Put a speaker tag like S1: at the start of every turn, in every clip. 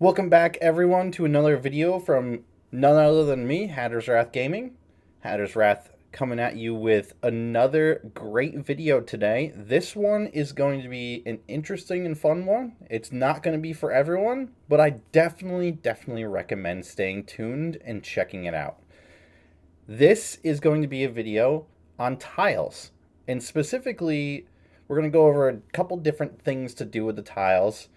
S1: Welcome back, everyone, to another video from none other than me, Hatter's Wrath Gaming. Hatter's Wrath coming at you with another great video today. This one is going to be an interesting and fun one. It's not going to be for everyone, but I definitely recommend staying tuned and checking it out. This is going to be a video on tiles, and specifically, we're going to go over a couple different things to do with the tiles.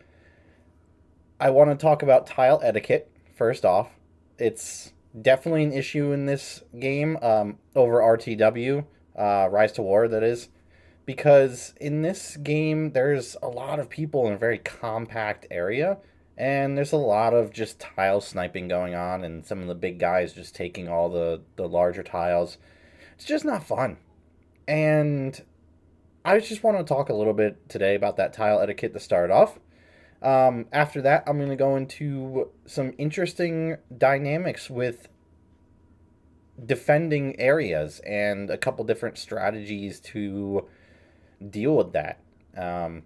S1: I want to talk about tile etiquette first off. It's definitely an issue in this game over RTW, Rise to War, that is, because in this game there's a lot of people in a very compact area, and there's a lot of just tile sniping going on, and some of the big guys just taking all the larger tiles. It's just not fun. And I just want to talk a little bit today about that tile etiquette to start off. After that, I'm going to go into some interesting dynamics with defending areas and a couple different strategies to deal with that. Um,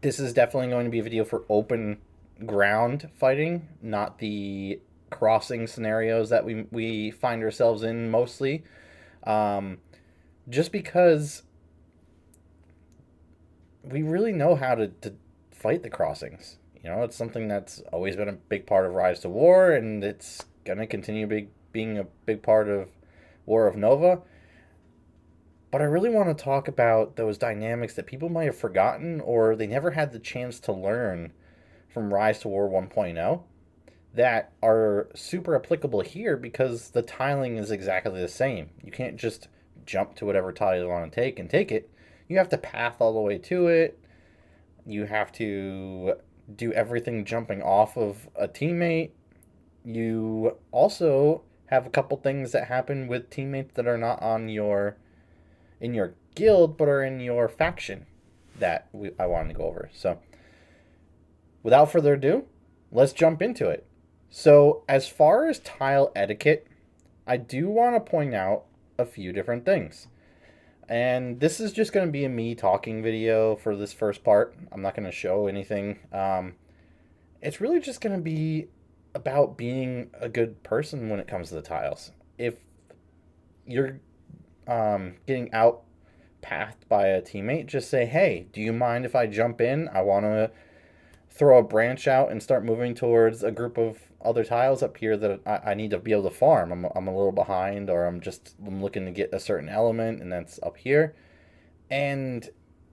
S1: this is definitely going to be a video for open ground fighting, not the crossing scenarios that we find ourselves in mostly. Um, just because we really know how to fight the crossings. You know, it's something that's always been a big part of Rise to War, and it's gonna continue being a big part of War of Nova. But I really want to talk about those dynamics that people might have forgotten or they never had the chance to learn from Rise to War 1.0 that are super applicable here because the tiling is exactly the same. You can't just jump to whatever tile you want to take and take it. You have to path all the way to it. You have to do everything jumping off of a teammate. You also have a couple things that happen with teammates that are not on your in your guild but are in your faction that I wanted to go over. So, without further ado, let's jump into it. So, as far as tile etiquette, I do want to point out a few different things. And this is just going to be a me talking video for this first part. I'm not going to show anything. It's really just going to be about being a good person when it comes to the tiles. If you're getting out pathed by a teammate, just say, hey, do you mind if I jump in? I want to throw a branch out and start moving towards a group of other tiles up here that I need to be able to farm. I'm a little behind, or I'm looking to get a certain element, and that's up here. And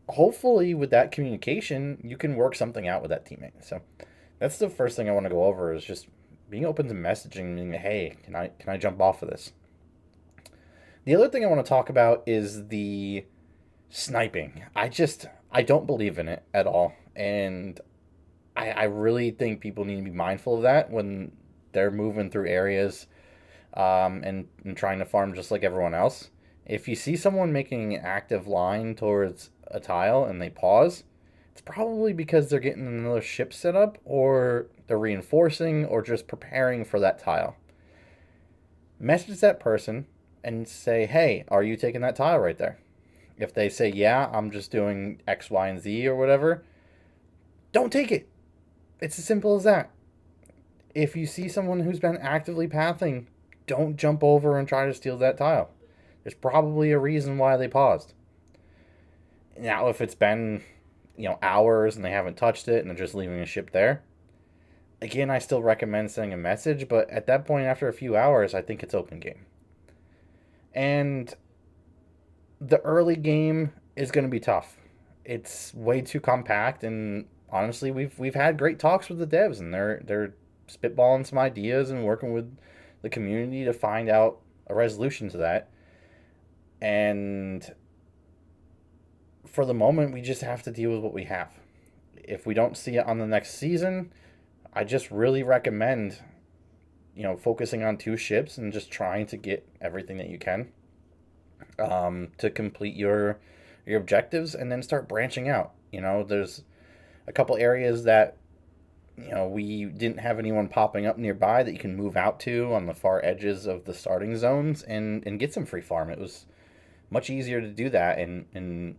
S1: hopefully, with that communication, you can work something out with that teammate. So that's the first thing I want to go over is just being open to messaging, meaning, hey, can I jump off of this? The other thing I want to talk about is the sniping. I don't believe in it at all, and I really think people need to be mindful of that when they're moving through areas and trying to farm just like everyone else. If you see someone making an active line towards a tile and they pause, it's probably because they're getting another ship set up, or they're reinforcing, or just preparing for that tile. Message that person and say, hey, are you taking that tile right there? If they say, yeah, I'm just doing X, Y, and Z or whatever, don't take it. It's as simple as that. If you see someone who's been actively pathing, don't jump over and try to steal that tile. There's probably a reason why they paused. Now, if it's been, hours and they haven't touched it and they're just leaving a ship there, again, I still recommend sending a message, but at that point, after a few hours, I think it's open game. And the early game is going to be tough. It's way too compact, and honestly, we've had great talks with the devs, and they're spitballing some ideas and working with the community to find out a resolution to that. And for the moment, we just have to deal with what we have. If we don't see it on the next season, I just really recommend, focusing on two ships and just trying to get everything that you can to complete your objectives, and then start branching out. There's a couple areas that we didn't have anyone popping up nearby that you can move out to on the far edges of the starting zones and get some free farm. It was much easier to do that and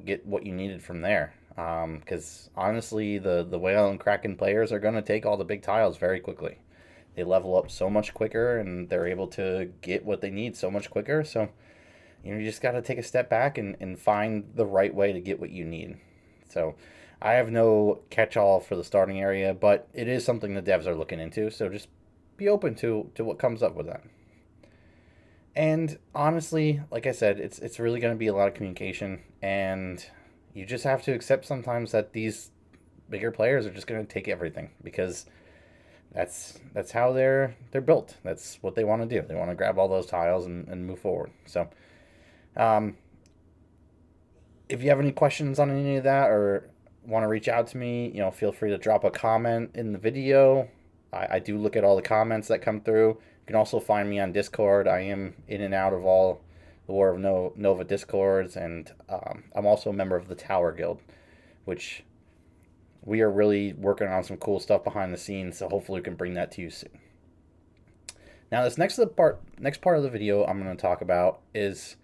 S1: get what you needed from there. Because honestly, the Whale and Kraken players are going to take all the big tiles very quickly. They level up so much quicker, and they're able to get what they need so much quicker. So, you just got to take a step back and find the right way to get what you need. So, I have no catch-all for the starting area, but it is something the devs are looking into. So just be open to what comes up with that. And honestly, like I said, it's really going to be a lot of communication, and you just have to accept sometimes that these bigger players are just going to take everything because that's how they're built. That's what they want to do. They want to grab all those tiles and move forward. So, um, if you have any questions on any of that or want to reach out to me, feel free to drop a comment in the video. I do look at all the comments that come through. You can also find me on Discord. I am in and out of all the War of Nova Discords, and I'm also a member of the Tower Guild, which we are really working on some cool stuff behind the scenes, so hopefully we can bring that to you soon. Now, this next part of the video I'm going to talk about is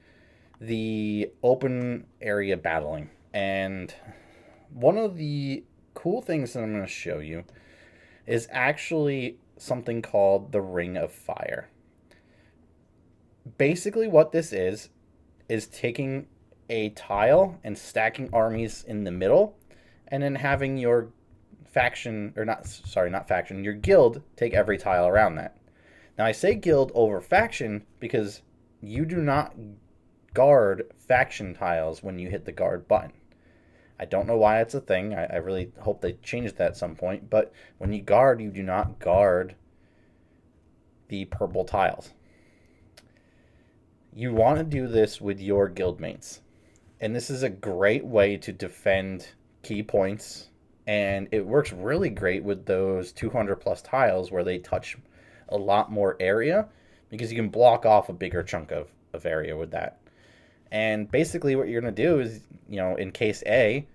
S1: the open area battling. And one of the cool things that I'm going to show you is actually something called the Ring of Fire. Basically what this is taking a tile and stacking armies in the middle, and then having your faction, or not faction, your guild take every tile around that. Now I say guild over faction because you do not guard faction tiles when you hit the guard button. I don't know why it's a thing. I really hope they change that at some point. But when you guard, you do not guard the purple tiles. You want to do this with your guildmates. And this is a great way to defend key points. And it works really great with those 200 plus tiles where they touch a lot more area, because you can block off a bigger chunk of area with that. And basically what you're going to do is, in case A,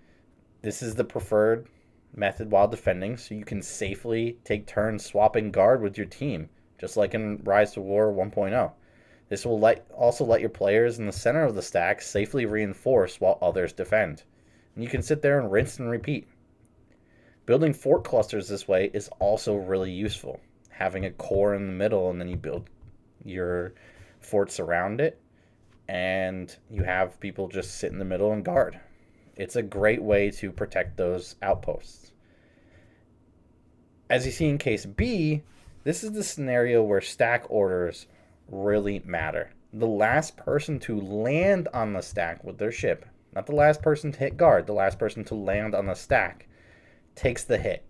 S1: this is the preferred method while defending, so you can safely take turns swapping guard with your team, just like in Rise to War 1.0. This will also let your players in the center of the stack safely reinforce while others defend. And you can sit there and rinse and repeat. Building fort clusters this way is also really useful. Having a core in the middle, and then you build your forts around it, and you have people just sit in the middle and guard. It's a great way to protect those outposts. As you see in case B, this is the scenario where stack orders really matter. The last person to land on the stack with their ship, not the last person to hit guard, the last person to land on the stack, takes the hit.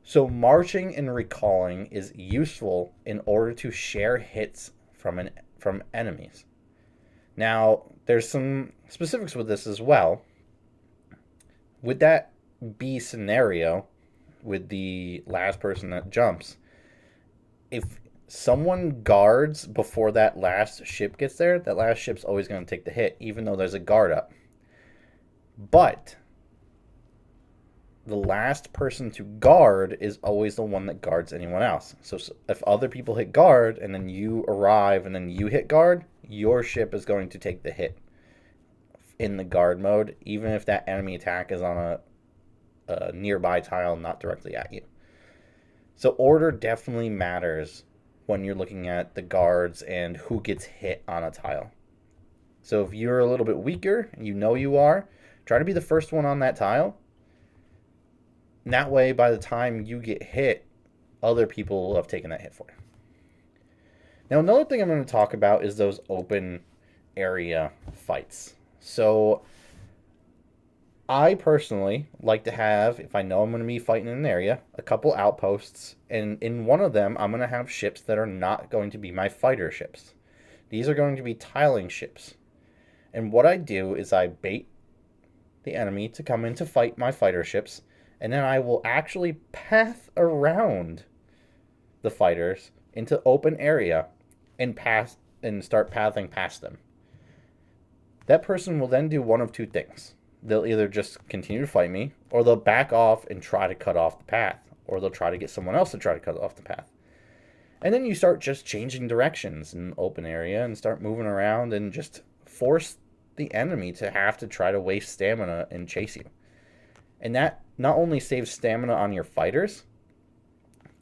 S1: So marching and recalling is useful in order to share hits from enemies. Now, there's some specifics with this as well. With that B scenario, with the last person that jumps, if someone guards before that last ship gets there, that last ship's always going to take the hit, even though there's a guard up. But the last person to guard is always the one that guards anyone else. So if other people hit guard and then you arrive and then you hit guard, your ship is going to take the hit in the guard mode, even if that enemy attack is on a nearby tile, not directly at you. So order definitely matters when you're looking at the guards and who gets hit on a tile. So if you're a little bit weaker, and you are, try to be the first one on that tile. And that way, by the time you get hit, other people will have taken that hit for you. Now, another thing I'm going to talk about is those open area fights. So I personally like to have, if I know I'm going to be fighting in an area, a couple outposts, and in one of them I'm going to have ships that are not going to be my fighter ships. These are going to be tiling ships. And what I do is I bait the enemy to come in to fight my fighter ships, and then I will actually path around the fighters into open area and start pathing past them. That person will then do one of two things. They'll either just continue to fight me, or they'll back off and try to cut off the path, or they'll try to get someone else to try to cut off the path. And then you start just changing directions in open area and start moving around and just force the enemy to have to try to waste stamina and chase you. And that not only saves stamina on your fighters,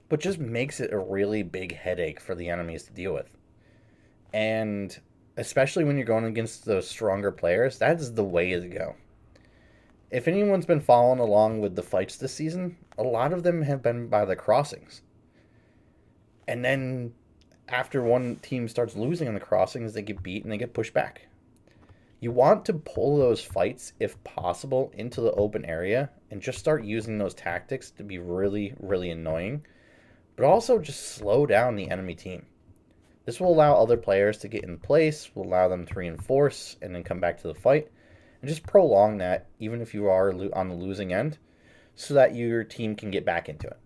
S1: but just makes it a really big headache for the enemies to deal with. And especially when you're going against those stronger players, that's the way to go. If anyone's been following along with the fights this season, a lot of them have been by the crossings. And then after one team starts losing on the crossings, they get beat and they get pushed back. You want to pull those fights, if possible, into the open area and just start using those tactics to be really, really annoying, but also just slow down the enemy team. This will allow other players to get in place, will allow them to reinforce and then come back to the fight, and just prolong that even if you are on the losing end so that your team can get back into it.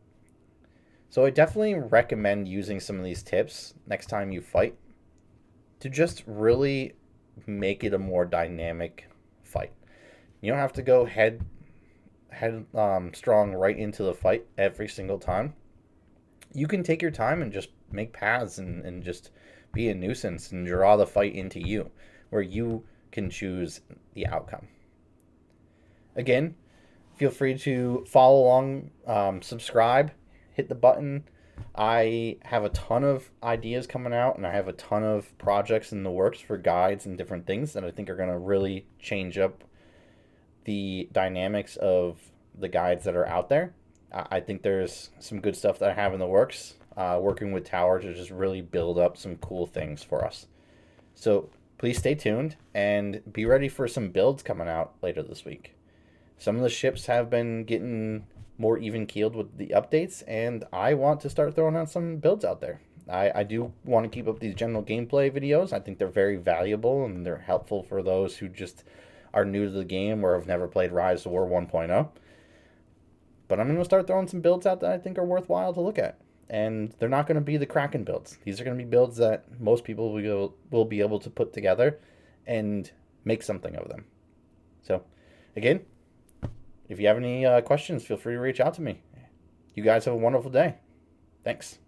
S1: So I definitely recommend using some of these tips next time you fight to just really make it a more dynamic fight. You don't have to go head strong right into the fight every single time. You can take your time and just make paths and just be a nuisance and draw the fight into you, where you can choose the outcome. Again, feel free to follow along, subscribe, hit the button. I have a ton of ideas coming out, and I have a ton of projects in the works for guides and different things that I think are going to really change up the dynamics of the guides that are out there. I think there's some good stuff that I have in the works, working with Tower to just really build up some cool things for us. So please stay tuned and be ready for some builds coming out later this week. Some of the ships have been getting more even keeled with the updates, and I want to start throwing out some builds out there. I do want to keep up these general gameplay videos. I think they're very valuable and they're helpful for those who just are new to the game or have never played Rise of War 1.0. But I'm going to start throwing some builds out that I think are worthwhile to look at. And they're not going to be the Kraken builds. These are going to be builds that most people will be able to put together and make something of them. So, again, if you have any questions, feel free to reach out to me. You guys have a wonderful day. Thanks.